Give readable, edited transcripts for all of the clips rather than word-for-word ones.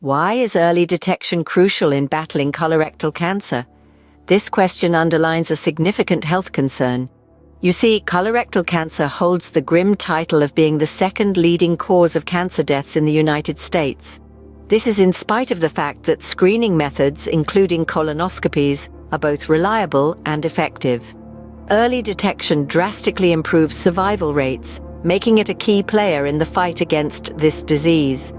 Why is early detection crucial in battling colorectal cancer? This question underlines a significant health concern. You see, colorectal cancer holds the grim title of being the second leading cause of cancer deaths in the United States. This is in spite of the fact that screening methods, including colonoscopies, are both reliable and effective. Early detection drastically improves survival rates, making it a key player in the fight against this disease.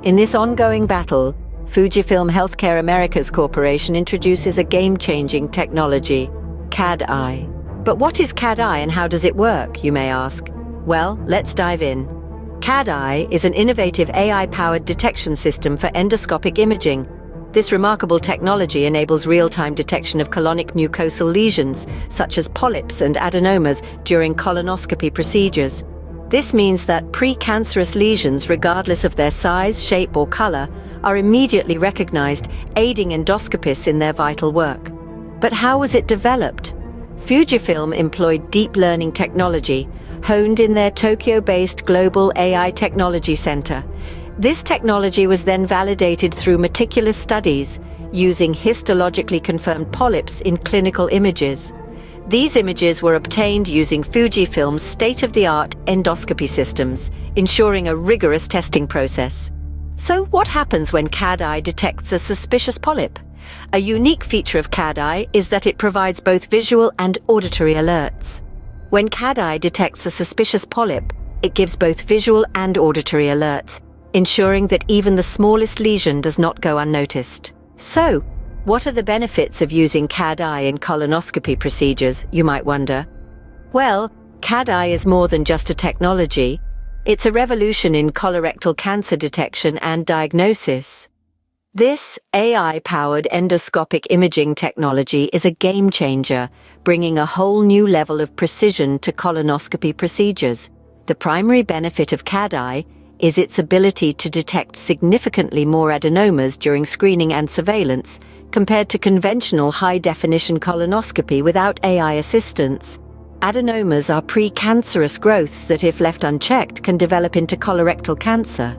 In this ongoing battle, Fujifilm Healthcare Americas Corporation introduces a game-changing technology, CAD EYE. But what is CAD EYE and how does it work, you may ask? Well, let's dive in. CAD EYE is an innovative AI-powered detection system for endoscopic imaging. This remarkable technology enables real-time detection of colonic mucosal lesions, such as polyps and adenomas, during colonoscopy procedures. This means that pre-cancerous lesions, regardless of their size, shape, or color, are immediately recognized, aiding endoscopists in their vital work. But how was it developed? Fujifilm employed deep learning technology, honed in their Tokyo-based Global AI Technology Center. This technology was then validated through meticulous studies, using histologically confirmed polyps in clinical images. These images were obtained using Fujifilm's state-of-the-art endoscopy systems, ensuring a rigorous testing process. So what happens when CAD EYE detects a suspicious polyp? A unique feature of CAD EYE is that it provides both visual and auditory alerts. When CAD EYE detects a suspicious polyp, it gives both visual and auditory alerts, ensuring that even the smallest lesion does not go unnoticed. So, what are the benefits of using CAD EYE in colonoscopy procedures, you might wonder? Well, CAD EYE is more than just a technology. It's a revolution in colorectal cancer detection and diagnosis. This AI-powered endoscopic imaging technology is a game-changer, bringing a whole new level of precision to colonoscopy procedures. The primary benefit of CAD EYE is its ability to detect significantly more adenomas during screening and surveillance, compared to conventional high-definition colonoscopy without AI assistance. Adenomas are pre-cancerous growths that, if left unchecked, can develop into colorectal cancer.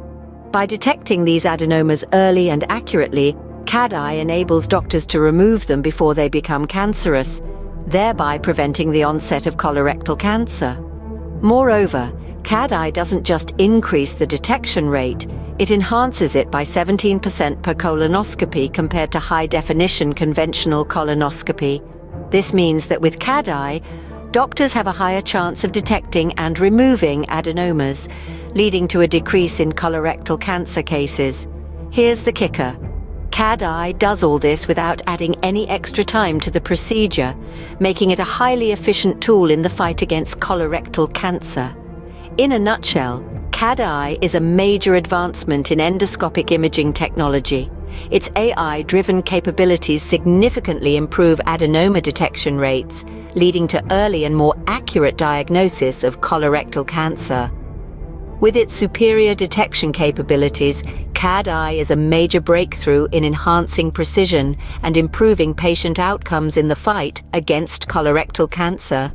By detecting these adenomas early and accurately, CAD EYE enables doctors to remove them before they become cancerous, thereby preventing the onset of colorectal cancer. Moreover, CAD EYE doesn't just increase the detection rate, it enhances it by 17% per colonoscopy compared to high-definition conventional colonoscopy. This means that with CAD EYE, doctors have a higher chance of detecting and removing adenomas, leading to a decrease in colorectal cancer cases. Here's the kicker. CAD EYE does all this without adding any extra time to the procedure, making it a highly efficient tool in the fight against colorectal cancer. In a nutshell, CAD EYE is a major advancement in endoscopic imaging technology. Its AI-driven capabilities significantly improve adenoma detection rates, leading to early and more accurate diagnosis of colorectal cancer. With its superior detection capabilities, CAD EYE is a major breakthrough in enhancing precision and improving patient outcomes in the fight against colorectal cancer.